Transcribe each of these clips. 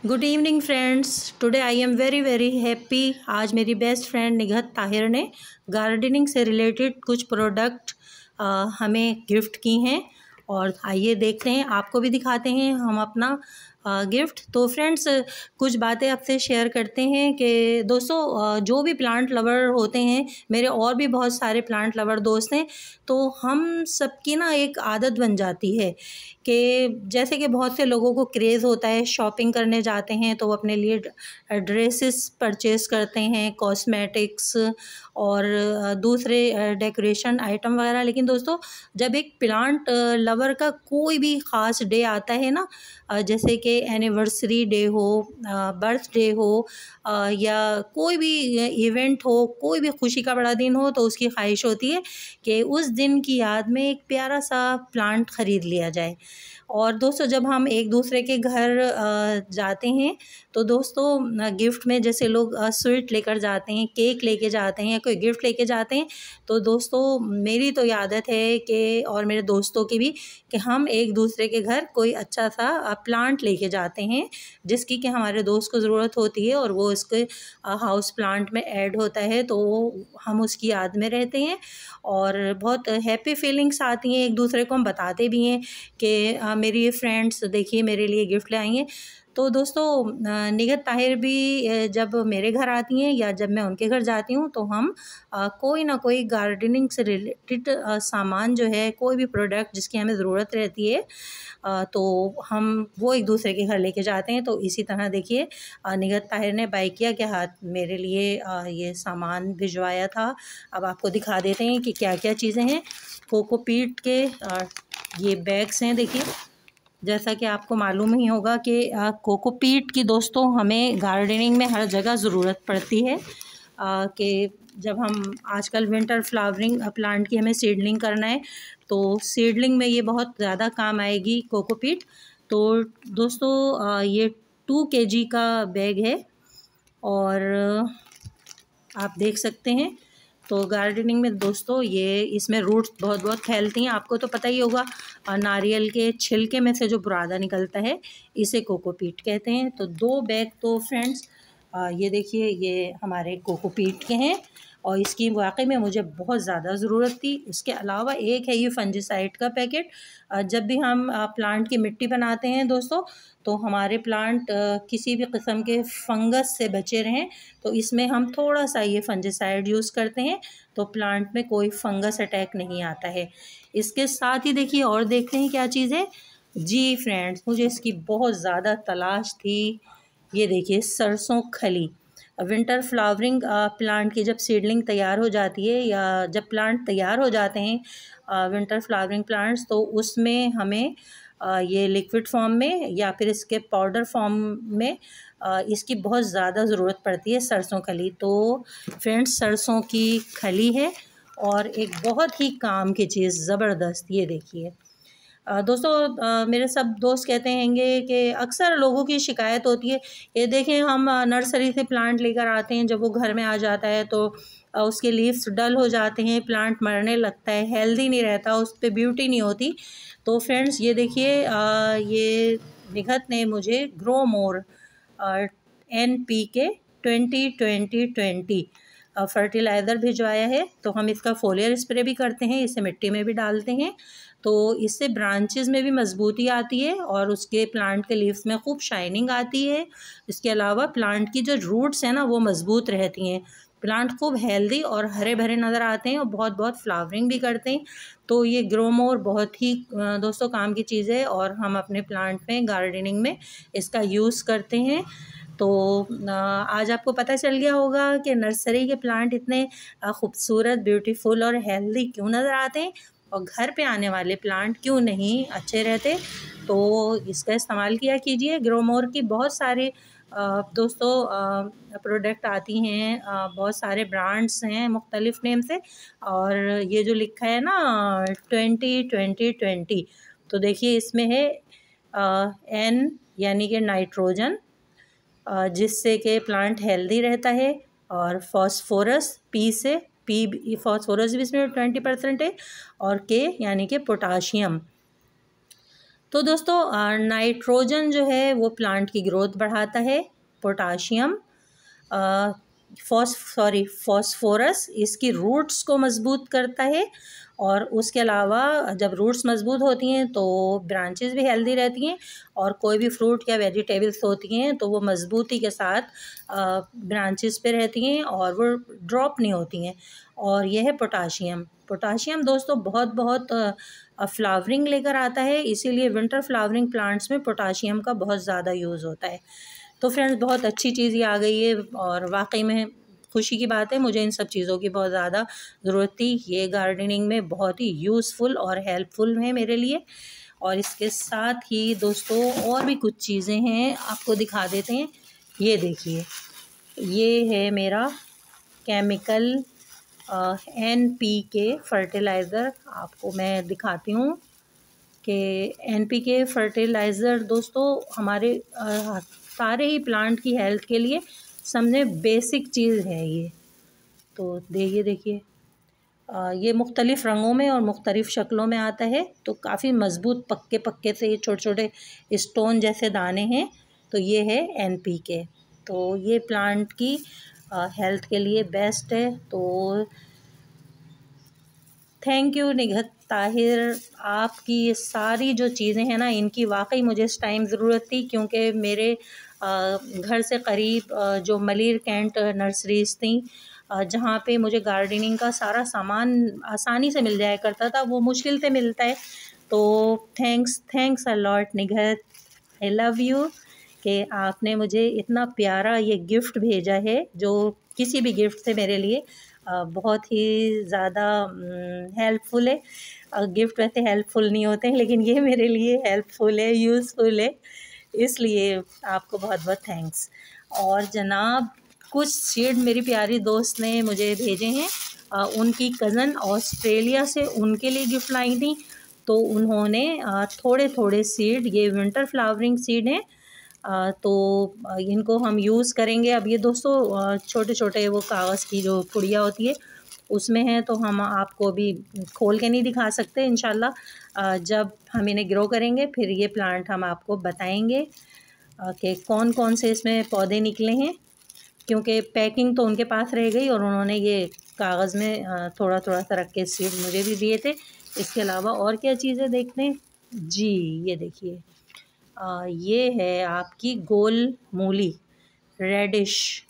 Good evening friends. Today I am very happy. आज मेरी best friend Nighat Tahir ने gardening से रिलेटेड कुछ प्रोडक्ट हमें गिफ्ट की हैं और आइए देखते हैं, आपको भी दिखाते हैं हम अपना गिफ्ट। तो फ्रेंड्स, कुछ बातें आपसे शेयर करते हैं कि दोस्तों जो भी प्लांट लवर होते हैं, मेरे और भी बहुत सारे प्लांट लवर दोस्त हैं, तो हम सबकी ना एक आदत बन जाती है कि जैसे कि बहुत से लोगों को क्रेज़ होता है, शॉपिंग करने जाते हैं तो वो अपने लिए ड्रेसेस परचेज़ करते हैं, कॉस्मेटिक्स और दूसरे डेकोरेशन आइटम वगैरह। लेकिन दोस्तों, जब एक प्लांट लवर का कोई भी ख़ास डे आता है ना, जैसे कि एनिवर्सरी डे हो, बर्थडे हो, या कोई भी इवेंट हो, कोई भी खुशी का बड़ा दिन हो, तो उसकी ख्वाहिश होती है कि उस दिन की याद में एक प्यारा सा प्लांट ख़रीद लिया जाए। और दोस्तों, जब हम एक दूसरे के घर जाते हैं तो दोस्तों गिफ्ट में जैसे लोग स्वीट लेकर जाते हैं, केक लेके जाते हैं या कोई गिफ्ट लेके जाते हैं, तो दोस्तों मेरी तो ये आदत है कि, और मेरे दोस्तों की भी, कि हम एक दूसरे के घर कोई अच्छा सा प्लांट लेके जाते हैं जिसकी कि हमारे दोस्त को ज़रूरत होती है और वो इसके हाउस प्लांट में ऐड होता है, तो हम उसकी याद में रहते हैं और बहुत हैप्पी फीलिंग्स आती हैं। एक दूसरे को हम बताते भी हैं कि मेरी फ्रेंड्स देखिए मेरे लिए गिफ्ट ले आई हैं। तो दोस्तों निगहत ताहिर भी जब मेरे घर आती हैं या जब मैं उनके घर जाती हूँ, तो हम कोई ना कोई गार्डनिंग से रिलेटेड सामान जो है, कोई भी प्रोडक्ट जिसकी हमें ज़रूरत रहती है, तो हम वो एक दूसरे के घर लेके जाते हैं। तो इसी तरह देखिए निगहत ताहिर ने बाइकिया के हाथ मेरे लिए ये सामान भिजवाया था। अब आपको दिखा देते हैं कि क्या क्या चीज़ें हैं। कोकोपीट के ये बैग्स हैं, देखिए जैसा कि आपको मालूम ही होगा कि कोकोपीट की दोस्तों हमें गार्डनिंग में हर जगह ज़रूरत पड़ती है, कि जब हम आजकल विंटर फ्लावरिंग प्लांट की हमें सीडलिंग करना है, तो सीडलिंग में ये बहुत ज़्यादा काम आएगी कोकोपीट। तो दोस्तों ये 2 kg का बैग है और आप देख सकते हैं। तो गार्डनिंग में दोस्तों ये इसमें रूट्स बहुत फैलती हैं। आपको तो पता ही होगा, नारियल के छिलके में से जो बुरादा निकलता है, इसे कोकोपीट कहते हैं। तो 2 बैग तो फ्रेंड्स ये देखिए, ये हमारे कोकोपीट के हैं और इसकी वाकई में मुझे बहुत ज़्यादा ज़रूरत थी। इसके अलावा एक है ये फंजीसाइड का पैकेट। जब भी हम प्लांट की मिट्टी बनाते हैं दोस्तों, तो हमारे प्लांट किसी भी किस्म के फंगस से बचे रहें, तो इसमें हम थोड़ा सा ये फंजीसाइड यूज़ करते हैं, तो प्लांट में कोई फंगस अटैक नहीं आता है। इसके साथ ही देखिए और देखते हैं क्या चीज़ है। जी फ्रेंड्स, मुझे इसकी बहुत ज़्यादा तलाश थी। ये देखिए सरसों खली। विंटर फ्लावरिंग प्लांट की जब सीडलिंग तैयार हो जाती है या जब प्लांट तैयार हो जाते हैं विंटर फ्लावरिंग प्लांट्स, तो उसमें हमें ये लिक्विड फॉर्म में या फिर इसके पाउडर फॉर्म में इसकी बहुत ज़्यादा ज़रूरत पड़ती है, सरसों खली। तो फ्रेंड्स, सरसों की खली है और एक बहुत ही काम की चीज़, ज़बरदस्त। ये देखिए दोस्तों मेरे सब दोस्त कहते हैंगे कि अक्सर लोगों की शिकायत होती है, ये देखें हम नर्सरी से प्लांट लेकर आते हैं, जब वो घर में आ जाता है तो उसके लीव्स डल हो जाते हैं, प्लांट मरने लगता है, हेल्दी नहीं रहता, उस पर ब्यूटी नहीं होती। तो फ्रेंड्स ये देखिए ये निगहत ने मुझे ग्रो मोर NPK 20-20-20 फर्टिलाइज़र भिजवाया है। तो हम इसका फोलियर स्प्रे भी करते हैं, इसे मिट्टी में भी डालते हैं, तो इससे ब्रांचेस में भी मजबूती आती है और उसके प्लांट के लीव्स में खूब शाइनिंग आती है। इसके अलावा प्लांट की जो रूट्स हैं ना, वो मजबूत रहती हैं, प्लांट खूब हेल्दी और हरे भरे नज़र आते हैं और बहुत फ्लावरिंग भी करते हैं। तो ये ग्रोमोर बहुत ही दोस्तों काम की चीज़ है और हम अपने प्लांट में गार्डनिंग में इसका यूज़ करते हैं। तो आज आपको पता चल गया होगा कि नर्सरी के प्लांट इतने खूबसूरत, ब्यूटीफुल और हेल्दी क्यों नज़र आते हैं और घर पे आने वाले प्लांट क्यों नहीं अच्छे रहते। तो इसका इस्तेमाल किया कीजिए। ग्रोमोर की बहुत सारे दोस्तों प्रोडक्ट आती हैं, बहुत सारे ब्रांड्स हैं मुख्तलिफ़ नेम से, और ये जो लिखा है ना 20-20-20, तो देखिए इसमें है N यानी कि नाइट्रोजन, जिससे कि प्लांट हेल्दी रहता है, और फॉस्फोरस, फॉस्फोरस भी इसमें 20% है, और K यानी कि पोटाशियम। तो दोस्तों नाइट्रोजन जो है वो प्लांट की ग्रोथ बढ़ाता है, पोटाशियम फॉस्फोरस इसकी रूट्स को मजबूत करता है, और उसके अलावा जब रूट्स मजबूत होती हैं तो ब्रांचेस भी हेल्दी रहती हैं, और कोई भी फ्रूट या वेजिटेबल्स होती हैं तो वो मजबूती के साथ ब्रांचेस पे रहती हैं और वो ड्रॉप नहीं होती हैं। और यह है पोटाशियम दोस्तों बहुत फ्लावरिंग लेकर आता है, इसीलिए विंटर फ्लावरिंग प्लांट्स में पोटाशियम का बहुत ज़्यादा यूज़ होता है। तो फ्रेंड्स बहुत अच्छी चीज़ ये आ गई है और वाकई में खुशी की बात है, मुझे इन सब चीज़ों की बहुत ज़्यादा ज़रूरत थी। ये गार्डनिंग में बहुत ही यूज़फुल और हेल्पफुल है मेरे लिए। और इसके साथ ही दोस्तों और भी कुछ चीज़ें हैं, आपको दिखा देते हैं। ये देखिए, ये है मेरा केमिकल NPK फर्टिलाइज़र। आपको मैं दिखाती हूँ कि NPK फर्टिलाइज़र दोस्तों हमारे सारे ही प्लांट की हेल्थ के लिए सबसे बेसिक चीज़ है ये। तो देखिए ये मुख्तलिफ़ रंगों में और मुख्तलिफ़ शक्लों में आता है, तो काफ़ी मज़बूत पक्के से ये छोटे छोटे स्टोन जैसे दाने हैं। तो ये है NPK, तो ये प्लांट की हेल्थ के लिए बेस्ट है। तो थैंक यू निघत ताहिर, आपकी ये सारी जो चीज़ें हैं ना, इनकी वाकई मुझे इस टाइम ज़रूरत थी, क्योंकि मेरे घर से करीब जो मलिर कैंट नर्सरीज़ थी जहाँ पे मुझे गार्डनिंग का सारा सामान आसानी से मिल जाया करता था, वो मुश्किल से मिलता है। तो थैंक्स अ लॉट निघत, आई लव यू कि आपने मुझे इतना प्यारा ये गिफ्ट भेजा है, जो किसी भी गिफ्ट से मेरे लिए बहुत ही ज़्यादा हेल्पफुल है। गिफ्ट वैसे हेल्पफुल नहीं होते हैं, लेकिन ये मेरे लिए हेल्पफुल है, यूज़फुल है, इसलिए आपको बहुत बहुत थैंक्स। और जनाब कुछ सीड मेरी प्यारी दोस्त ने मुझे भेजे हैं, उनकी कज़न ऑस्ट्रेलिया से उनके लिए गिफ्ट लाई थी। तो उन्होंने थोड़े थोड़े सीड, ये विंटर फ्लावरिंग सीड हैं, तो इनको हम यूज़ करेंगे। अब ये दोस्तों छोटे छोटे वो कागज़ की जो पुड़िया होती है उसमें है, तो हम आपको अभी खोल के नहीं दिखा सकते। इंशाल्लाह जब हम इन्हें ग्रो करेंगे फिर ये प्लांट हम आपको बताएंगे कि कौन कौन से इसमें पौधे निकले हैं, क्योंकि पैकिंग तो उनके पास रह गई और उन्होंने ये कागज़ में थोड़ा थोड़ा सा रख के सीड मुझे भी दिए थे। इसके अलावा और क्या चीज़ें देखते हैं जी, ये देखिए ये है आपकी गोल मूली, रेडिश,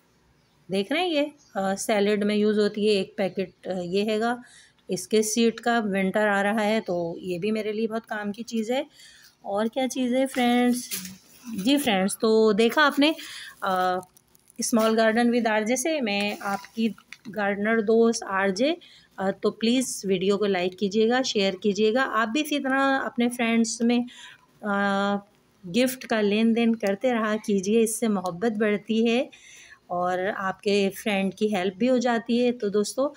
देख रहे हैं ये सैलेड में यूज़ होती है। एक पैकेट ये हैगा, इसके सीड का विंटर आ रहा है, तो ये भी मेरे लिए बहुत काम की चीज़ है। और क्या चीज़ है फ्रेंड्स, जी फ्रेंड्स, तो देखा आपने स्मॉल गार्डन विद आरजे से, मैं आपकी गार्डनर दोस्त आरजे। तो प्लीज़ वीडियो को लाइक कीजिएगा, शेयर कीजिएगा। आप भी इसी तरह अपने फ्रेंड्स में गिफ्ट का लेन देन करते रहा कीजिए, इससे मोहब्बत बढ़ती है और आपके फ्रेंड की हेल्प भी हो जाती है। तो दोस्तों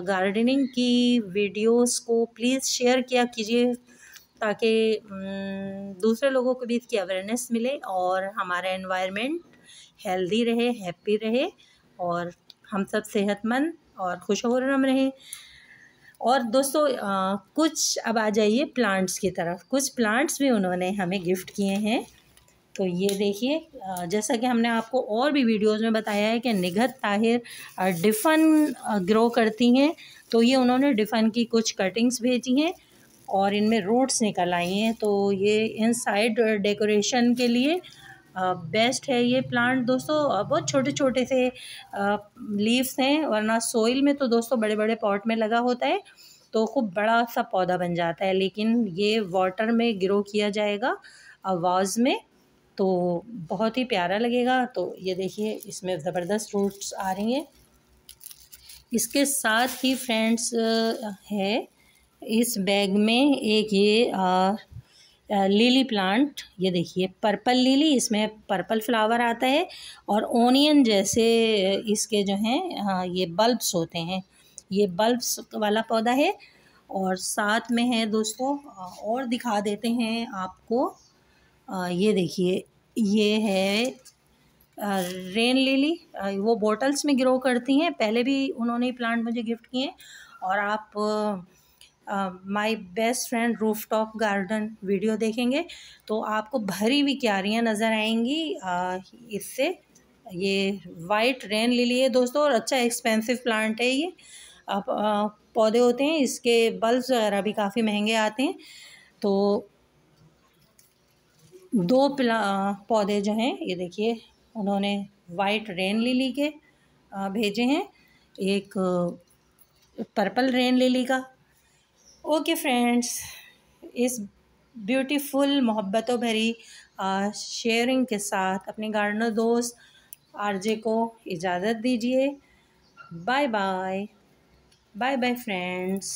गार्डनिंग की वीडियोस को प्लीज़ शेयर किया कीजिए, ताकि दूसरे लोगों को भी इसकी अवेयरनेस मिले और हमारा एनवायरनमेंट हेल्दी रहे, हैप्पी रहे, और हम सब सेहतमंद और खुश हो रम रहें। और दोस्तों कुछ अब आ जाइए प्लांट्स की तरफ। कुछ प्लांट्स भी उन्होंने हमें गिफ्ट किए हैं। तो ये देखिए जैसा कि हमने आपको और भी वीडियोस में बताया है कि निघत ताहिर डिफ़न ग्रो करती हैं, तो ये उन्होंने डिफ़न की कुछ कटिंग्स भेजी हैं और इनमें रूट्स निकल आई हैं। तो ये इनसाइड डेकोरेशन के लिए बेस्ट है ये प्लांट दोस्तों। बहुत छोटे छोटे से लीव्स हैं, वरना सोइल में तो दोस्तों बड़े बड़े पॉट में लगा होता है तो खूब बड़ा सा पौधा बन जाता है, लेकिन ये वाटर में ग्रो किया जाएगा वाज में, तो बहुत ही प्यारा लगेगा। तो ये देखिए इसमें ज़बरदस्त रूट्स आ रही हैं। इसके साथ ही फ्रेंड्स है इस बैग में एक ये लिली प्लांट, ये देखिए पर्पल लिली, इसमें पर्पल फ्लावर आता है और ओनियन जैसे इसके जो हैं ये बल्ब्स होते हैं, ये बल्ब्स वाला पौधा है। और साथ में है दोस्तों और दिखा देते हैं आपको, ये देखिए ये है रेन लिली, वो बॉटल्स में ग्रो करती हैं। पहले भी उन्होंने प्लांट मुझे गिफ्ट किए हैं और आप my best friend rooftop garden video देखेंगे तो आपको भरी हुई क्यारियाँ नज़र आएंगी इससे। ये वाइट रेन लिली है दोस्तों, और अच्छा एक्सपेंसिव प्लांट है ये। आप पौधे होते हैं, इसके बल्ब्स वगैरह भी काफ़ी महंगे आते हैं। तो दो पौधे जो हैं ये देखिए, उन्होंने वाइट रेन लिली के भेजे हैं, एक पर्पल रेन लिली का। ओके फ्रेंड्स, इस ब्यूटीफुल मोहब्बतों भरी शेयरिंग के साथ अपने गार्डनर दोस्त आरजे को इजाज़त दीजिए। Bye bye, bye bye friends.